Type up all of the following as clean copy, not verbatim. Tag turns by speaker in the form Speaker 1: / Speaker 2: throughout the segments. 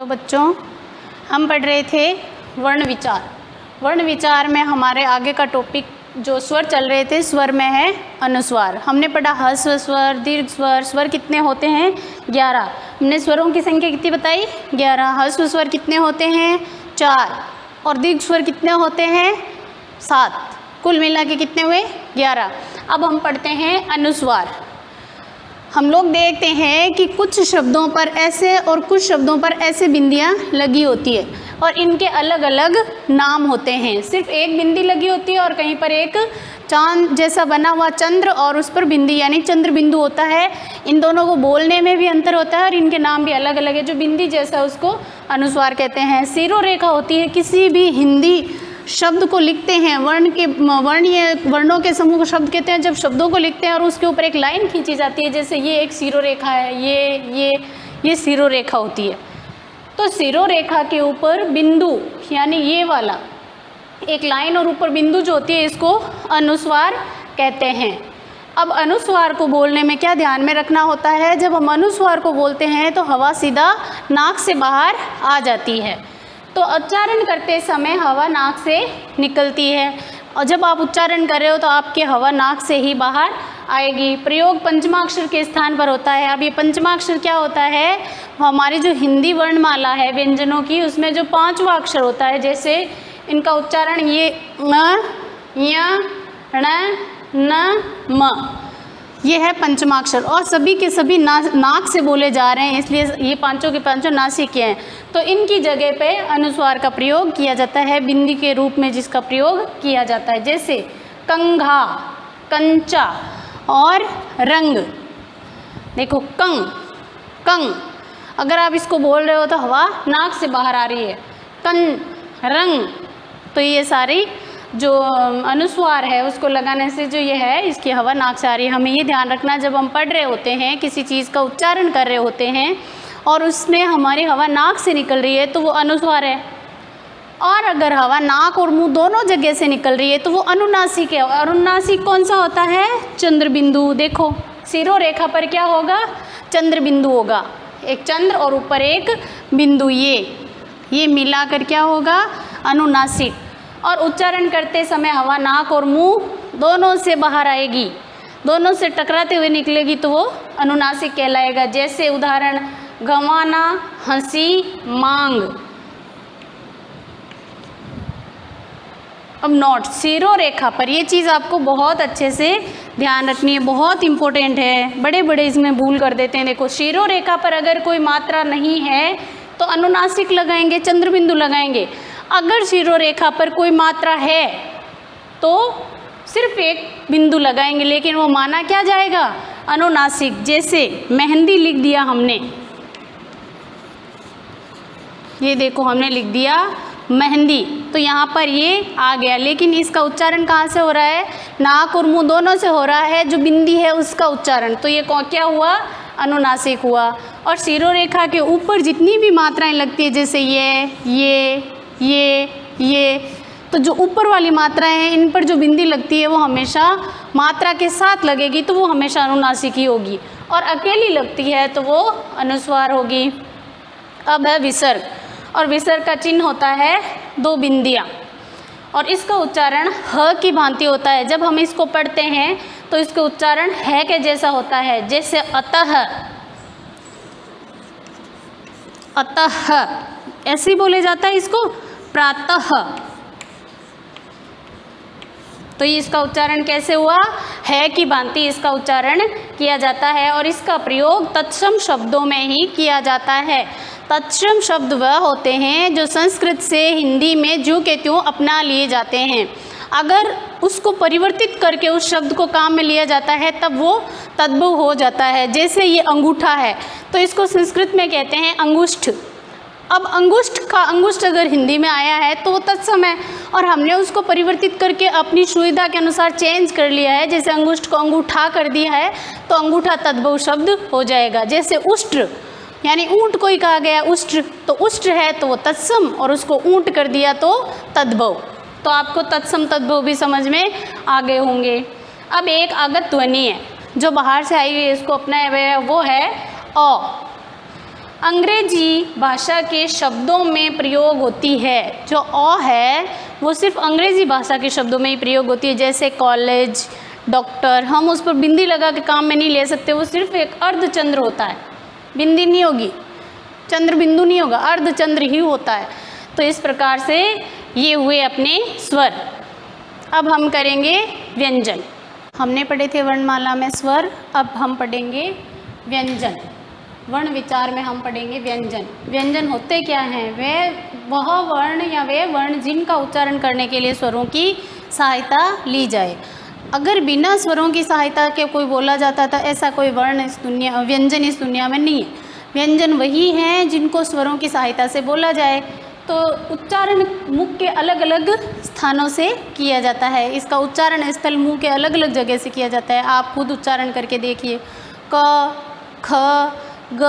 Speaker 1: तो बच्चों, हम पढ़ रहे थे वर्ण विचार। वर्ण विचार में हमारे आगे का टॉपिक जो स्वर चल रहे थे, स्वर में है अनुस्वार। हमने पढ़ा ह्रस्व स्वर, दीर्घ स्वर। स्वर कितने होते हैं? 11। हमने स्वरों की संख्या कितनी बताई? 11। ह्रस्व स्वर कितने होते हैं? 4। और दीर्घ स्वर कितने होते हैं? 7। कुल मिला के कितने हुए? 11। अब हम पढ़ते हैं अनुस्वार। हम लोग देखते हैं कि कुछ शब्दों पर ऐसे और कुछ शब्दों पर ऐसे बिंदियाँ लगी होती है और इनके अलग अलग नाम होते हैं। सिर्फ एक बिंदी लगी होती है और कहीं पर एक चांद जैसा बना हुआ चंद्र और उस पर बिंदी यानी चंद्र बिंदु होता है। इन दोनों को बोलने में भी अंतर होता है और इनके नाम भी अलग अलग है। जो बिंदी जैसा उसको अनुस्वार कहते हैं। सिरोरेखा होती है किसी भी हिंदी शब्द को लिखते हैं, वर्णों के समूह को शब्द कहते हैं। जब शब्दों को लिखते हैं और उसके ऊपर एक लाइन खींची जाती है, जैसे ये एक सिरोरेखा है, ये सिरोरेखा होती है। तो सिरोरेखा के ऊपर बिंदु यानी ये वाला एक लाइन और ऊपर बिंदु जो होती है, इसको अनुस्वार कहते हैं। अब अनुस्वार को बोलने में क्या ध्यान में रखना होता है? जब हम अनुस्वार को बोलते हैं तो हवा सीधा नाक से बाहर आ जाती है। तो उच्चारण करते समय हवा नाक से निकलती है और जब आप उच्चारण कर रहे हो तो आपकी हवा नाक से ही बाहर आएगी। प्रयोग पंचमाक्षर के स्थान पर होता है। अब ये पंचमाक्षर क्या होता है? हमारी जो हिंदी वर्णमाला है व्यंजनों की, उसमें जो 5वां अक्षर होता है, जैसे इनका उच्चारण ये ङ, य, ण, न, म, ये है पंचमाक्षर और सभी के सभी नाक से बोले जा रहे हैं, इसलिए ये पांचों के पांचों नासिक हैं। तो इनकी जगह पे अनुस्वार का प्रयोग किया जाता है, बिंदी के रूप में जिसका प्रयोग किया जाता है। जैसे कंघा, कंचा और रंग। देखो कंग, कंग, अगर आप इसको बोल रहे हो तो हवा नाक से बाहर आ रही है। कं, रंग, तो ये सारी जो अनुस्वार है उसको लगाने से जो ये है, इसकी हवा नाक से आ रही है। हमें ये ध्यान रखना, जब हम पढ़ रहे होते हैं, किसी चीज़ का उच्चारण कर रहे होते हैं और उसमें हमारी हवा नाक से निकल रही है तो वो अनुस्वार है। और अगर हवा नाक और मुंह दोनों जगह से निकल रही है तो वो अनुनासिक है। और अनुनासिक कौन सा होता है? चंद्र बिंदु। देखो सिरोरेखा पर क्या होगा? चंद्र बिंदु होगा, एक चंद्र और ऊपर एक बिंदु, ये मिलाकर क्या होगा? अनुनासिक। और उच्चारण करते समय हवा नाक और मुंह दोनों से बाहर आएगी, दोनों से टकराते हुए निकलेगी तो वो अनुनासिक कहलाएगा। जैसे उदाहरण गंवाना, हंसी, मांग। अब नोट, सिरोरेखा पर ये चीज़ आपको बहुत अच्छे से ध्यान रखनी है, बहुत इंपॉर्टेंट है। बड़े बड़े इसमें भूल कर देते हैं। देखो सिरोरेखा पर अगर कोई मात्रा नहीं है तो अनुनासिक लगाएंगे, चंद्र बिंदु लगाएंगे। अगर सिरोरेखा पर कोई मात्रा है तो सिर्फ एक बिंदु लगाएंगे, लेकिन वो माना क्या जाएगा? अनुनासिक। जैसे मेहंदी लिख दिया हमने, ये देखो हमने लिख दिया मेहंदी, तो यहाँ पर ये आ गया, लेकिन इसका उच्चारण कहाँ से हो रहा है? नाक और मुंह दोनों से हो रहा है। जो बिंदी है उसका उच्चारण, तो ये क्या हुआ? अनुनासिक हुआ। और सिरोरेखा के ऊपर जितनी भी मात्राएं लगती है, जैसे ये, तो जो ऊपर वाली मात्राएं हैं इन पर जो बिंदी लगती है वो हमेशा मात्रा के साथ लगेगी, तो वो हमेशा अनुनासिक ही होगी। और अकेली लगती है तो वो अनुस्वार होगी। अब है विसर्ग, और विसर्ग का चिन्ह होता है 2 बिंदियाँ और इसका उच्चारण ह की भांति होता है। जब हम इसको पढ़ते हैं तो इसका उच्चारण है के जैसा होता है। जैसे अतः, अतः ऐसे ही बोले जाता है इसको। प्रातः, तो इसका उच्चारण कैसे हुआ? है की भांति इसका उच्चारण किया जाता है और इसका प्रयोग तत्सम शब्दों में ही किया जाता है। तत्सम शब्द वह होते हैं जो संस्कृत से हिंदी में ज्यों के त्यों अपना लिए जाते हैं। अगर उसको परिवर्तित करके उस शब्द को काम में लिया जाता है तब वो तद्भव हो जाता है। जैसे ये अंगूठा है तो इसको संस्कृत में कहते हैं अंगुष्ठ। अब अंगुष्ठ अगर हिंदी में आया है तो वो तत्सम है और हमने उसको परिवर्तित करके अपनी सुविधा के अनुसार चेंज कर लिया है। जैसे अंगुष्ठ को अंगूठा कर दिया है तो अंगूठा तद्भव शब्द हो जाएगा। जैसे उष्ट्र यानी ऊंट को ही कहा गया उष्ट्र, तो उष्ट्र है तो वो तत्सम और उसको ऊंट कर दिया तो तद्भव। तो आपको तत्सम तद्भव भी समझ में आ गए होंगे। अब एक आगत ध्वनि है जो बाहर से आई हुई है, इसको अपनाया हुआ है, वो है अ। अंग्रेजी भाषा के शब्दों में प्रयोग होती है। जो अ है वो सिर्फ अंग्रेजी भाषा के शब्दों में ही प्रयोग होती है, जैसे कॉलेज, डॉक्टर। हम उस पर बिंदी लगा के काम में नहीं ले सकते, वो सिर्फ एक अर्धचंद्र होता है, बिंदी नहीं होगी, चंद्र बिंदु नहीं होगा, अर्धचंद्र ही होता है। तो इस प्रकार से ये हुए अपने स्वर। अब हम करेंगे व्यंजन। हमने पढ़े थे वर्णमाला में स्वर, अब हम पढ़ेंगे व्यंजन। वर्ण विचार में हम पढ़ेंगे व्यंजन। व्यंजन होते क्या हैं? वह वर्ण या वे वर्ण जिनका उच्चारण करने के लिए स्वरों की सहायता ली जाए। अगर बिना स्वरों की सहायता के कोई बोला जाता था, ऐसा कोई वर्ण इस दुनिया, व्यंजन इस दुनिया में नहीं है। व्यंजन वही हैं जिनको स्वरों की सहायता से बोला जाए। तो उच्चारण मुख के अलग अलग स्थानों से किया जाता है। इसका उच्चारण स्थल मुंह के अलग अलग जगह से किया जाता है। आप खुद उच्चारण करके देखिए, क, ख, ग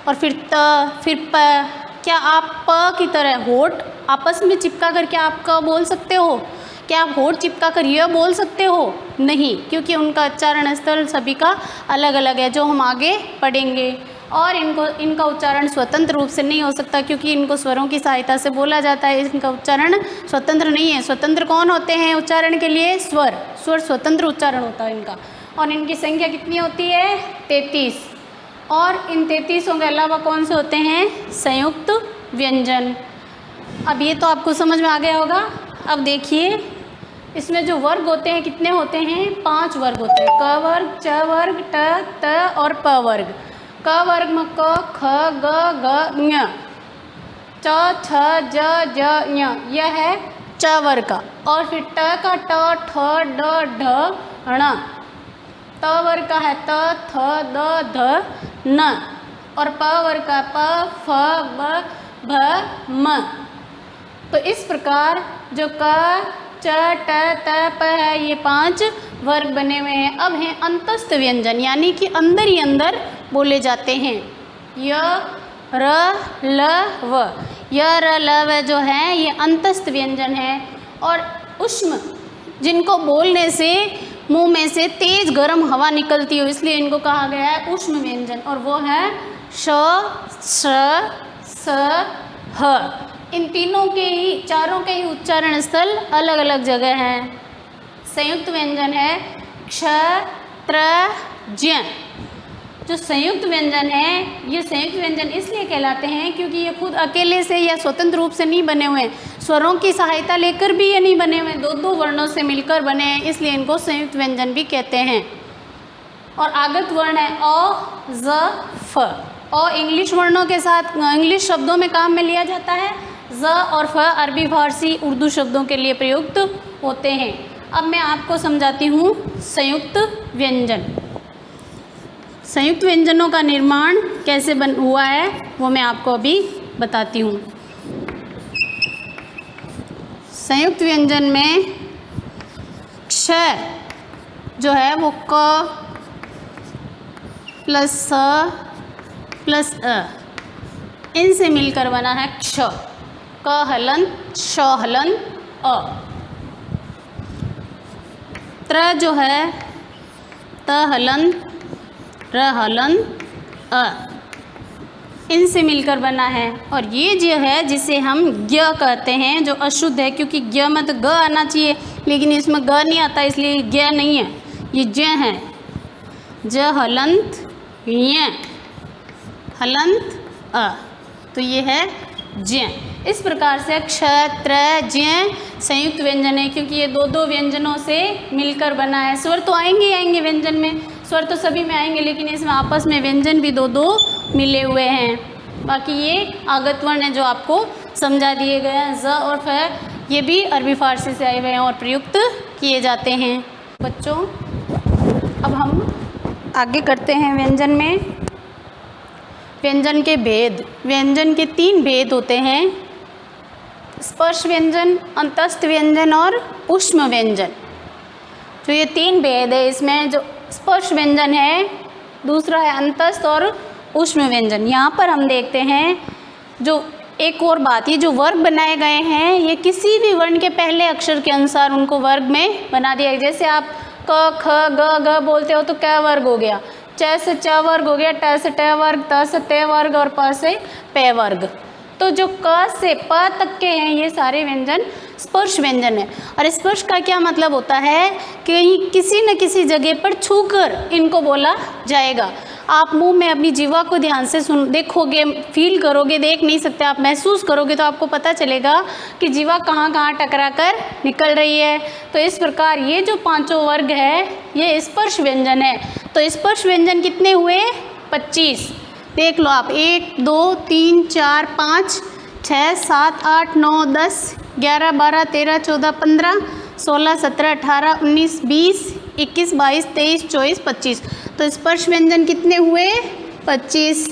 Speaker 1: और फिर त, फिर प। क्या आप प की तरह होठ आपस में चिपका करके आप क बोल सकते हो? क्या आप होठ चिपका कर यह बोल सकते हो? नहीं, क्योंकि उनका उच्चारण स्थल सभी का अलग अलग है, जो हम आगे पढ़ेंगे। और इनका उच्चारण स्वतंत्र रूप से नहीं हो सकता, क्योंकि इनको स्वरों की सहायता से बोला जाता है। इनका उच्चारण स्वतंत्र नहीं है। स्वतंत्र कौन होते हैं उच्चारण के लिए? स्वर। स्वर स्वतंत्र उच्चारण होता है इनका। और इनकी संख्या कितनी होती है? 33। और इन 33 के अलावा कौन से होते हैं? संयुक्त व्यंजन। अब ये तो आपको समझ में आ गया होगा। अब देखिए, इसमें जो वर्ग होते हैं कितने होते हैं? 5 वर्ग होते हैं। क वर्ग, च वर्ग, ट, त और प वर्ग। क वर्ग में क, ख, ग, घ, ङ, च, छ, ज, ज, ञ, यह है च वर्ग का। और फिर ट का ट, ठ, ड, ढ, ण। त वर्ग का है त, थ, द, ध, न। और प वर्ग का प, फ, ब, भ, म। तो इस प्रकार जो क, च, ट, त, प है, ये 5 वर्ग बने हुए हैं। अब हैं अंतस्थ व्यंजन, यानी कि अंदर ही अंदर बोले जाते हैं। य, र, ल, व। य, र, ल, व जो है ये अंतस्थ व्यंजन है। और उष्म, जिनको बोलने से मुंह में से तेज गर्म हवा निकलती हो, इसलिए इनको कहा गया है उष्म व्यंजन। और वो है श, श, स, ह। इन तीनों के ही, चारों के ही उच्चारण स्थल अलग अलग जगह हैं। संयुक्त व्यंजन है क्ष, त्र, ज्ञ। जो संयुक्त व्यंजन है, ये संयुक्त व्यंजन इसलिए कहलाते हैं क्योंकि ये खुद अकेले से या स्वतंत्र रूप से नहीं बने हुए हैं। स्वरों की सहायता लेकर भी ये नहीं बने हुए, 2-2 वर्णों से मिलकर बने हैं, इसलिए इनको संयुक्त व्यंजन भी कहते हैं। और आगत वर्ण है अ, ज, फ। अ इंग्लिश वर्णों के साथ इंग्लिश शब्दों में काम में लिया जाता है। ज और फ अरबी फारसी उर्दू शब्दों के लिए प्रयुक्त होते हैं। अब मैं आपको समझाती हूँ संयुक्त व्यंजन। संयुक्त व्यंजनों का निर्माण कैसे हुआ है वो मैं आपको अभी बताती हूँ। संयुक्त व्यंजन में क्ष जो है वो क प्लस स प्लस अ, इनसे मिलकर बना है क्ष। क हलंत, श हलंत, अ। त्र जो है त हलंत, र हलंत, अ, इनसे मिलकर बना है। और ये जो है जिसे हम ज्ञ कहते हैं, जो अशुद्ध है, क्योंकि ज्ञ में तो ग आना चाहिए लेकिन इसमें ग नहीं आता, इसलिए ज्ञ नहीं है, ये ज्ञ है। ज हलंत, ञ हलंत, अ, तो ये है ज्ञ। इस प्रकार से क्ष, त्र, ज्ञ संयुक्त व्यंजन है, क्योंकि ये 2-2 व्यंजनों से मिलकर बना है। स्वर तो आएंगे ही आएंगे व्यंजन में, स्वर तो सभी में आएंगे, लेकिन इसमें आपस में व्यंजन भी 2-2 मिले हुए हैं। बाकी ये आगत वर्ण है जो आपको समझा दिए गए हैं। ज और फ ये भी अरबी फारसी से आए हुए हैं और प्रयुक्त किए जाते हैं। बच्चों, अब हम आगे करते हैं व्यंजन में। व्यंजन के भेद। व्यंजन के 3 भेद होते हैं: स्पर्श व्यंजन, अंतस्थ व्यंजन और ऊष्म व्यंजन। तो ये 3 भेद है इसमें। जो स्पर्श व्यंजन है, दूसरा है अंतस्थ और ऊष्म व्यंजन। यहाँ पर हम देखते हैं जो एक और बात, ये जो वर्ग बनाए गए हैं ये किसी भी वर्ण के पहले अक्षर के अनुसार उनको वर्ग में बना दिया। जैसे आप क, ख, ग, घ बोलते हो तो क वर्ग हो गया, च से च वर्ग हो गया, ट से ट वर्ग, त से त वर्ग और प से प वर्ग। तो जो क से प तक के हैं ये सारे व्यंजन स्पर्श व्यंजन है। और स्पर्श का क्या मतलब होता है कि किसी न किसी जगह पर छूकर इनको बोला जाएगा। आप मुंह में अपनी जीवा को ध्यान से देखोगे, फील करोगे, देख नहीं सकते, आप महसूस करोगे तो आपको पता चलेगा कि जीवा कहाँ कहाँ टकरा कर निकल रही है। तो इस प्रकार ये जो पांचों वर्ग है ये स्पर्श व्यंजन है। तो स्पर्श व्यंजन कितने हुए? 25। देख लो आप, 1 2 3 4 5 6 7 8 9 10 11 12 13 14 15 16 17 18 19 20 21 22 23 24 25। तो स्पर्श व्यंजन कितने हुए? 25।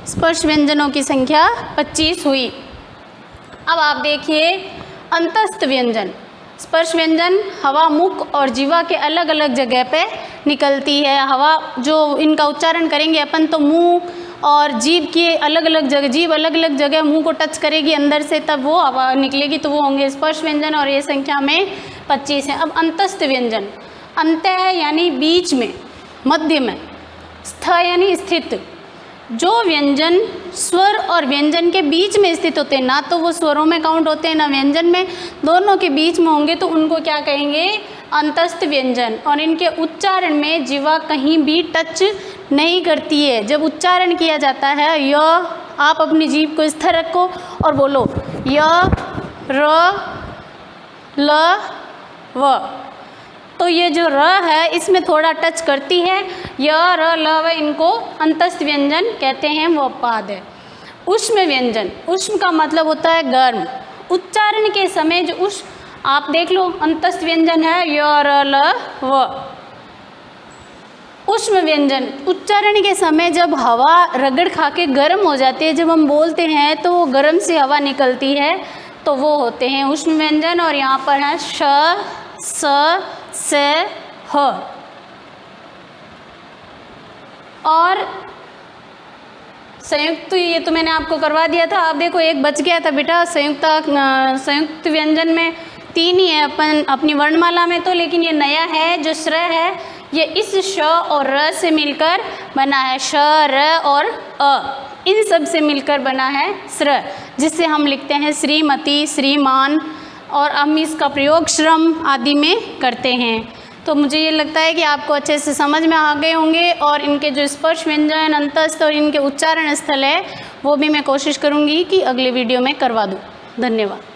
Speaker 1: स्पर्श व्यंजनों की संख्या 25 हुई। अब आप देखिए अंतस्थ व्यंजन। स्पर्श व्यंजन हवा, मुख और जीवा के अलग अलग जगह पे निकलती है। हवा जो इनका उच्चारण करेंगे अपन तो मुंह और जीभ की अलग अलग जगह, जीभ अलग अलग जगह मुंह को टच करेगी अंदर से, तब वो हवा निकलेगी, तो वो होंगे स्पर्श व्यंजन और ये संख्या में 25 है। अब अंतस्थ व्यंजन, अंत है यानी बीच में, मध्य में, स्थ यानी स्थित। जो व्यंजन स्वर और व्यंजन के बीच में स्थित होते हैं, ना तो वो स्वरों में काउंट होते हैं ना व्यंजन में, दोनों के बीच में होंगे तो उनको क्या कहेंगे? अंतस्थ व्यंजन। और इनके उच्चारण में जीवा कहीं भी टच नहीं करती है। जब उच्चारण किया जाता है य, आप अपनी जीभ को स्थिर रखो और बोलो य र ल व, तो ये जो र है इसमें थोड़ा टच करती है। य र ल व इनको अंतस्थ व्यंजन कहते हैं, वो पाद है। उष्म व्यंजन, उष्म का मतलब होता है गर्म। उच्चारण के समय जो आप देख लो अंतस्थ व्यंजन है य र ल व। उष्म व्यंजन, उच्चारण के समय जब हवा रगड़ खा के गर्म हो जाती है, जब हम बोलते हैं तो वो गर्म से हवा निकलती है, तो वो होते हैं उष्म व्यंजन। और यहाँ पर है श स से ह। और संयुक्त, ये तो मैंने आपको करवा दिया था। अब देखो एक बच गया था बेटा, संयुक्त व्यंजन में 3 ही है अपन अपनी वर्णमाला में तो, लेकिन ये नया है जो श्र है, ये इस श और र से मिलकर बना है। श, र और अ, इन सब से मिलकर बना है श्र, जिससे हम लिखते हैं श्रीमती, श्रीमान, और हम इसका प्रयोग श्रम आदि में करते हैं। तो मुझे ये लगता है कि आपको अच्छे से समझ में आ गए होंगे। और इनके जो स्पर्श व्यंजन, अंतस्थ और इनके उच्चारण स्थल है वो भी मैं कोशिश करूँगी कि अगले वीडियो में करवा दूँ। धन्यवाद।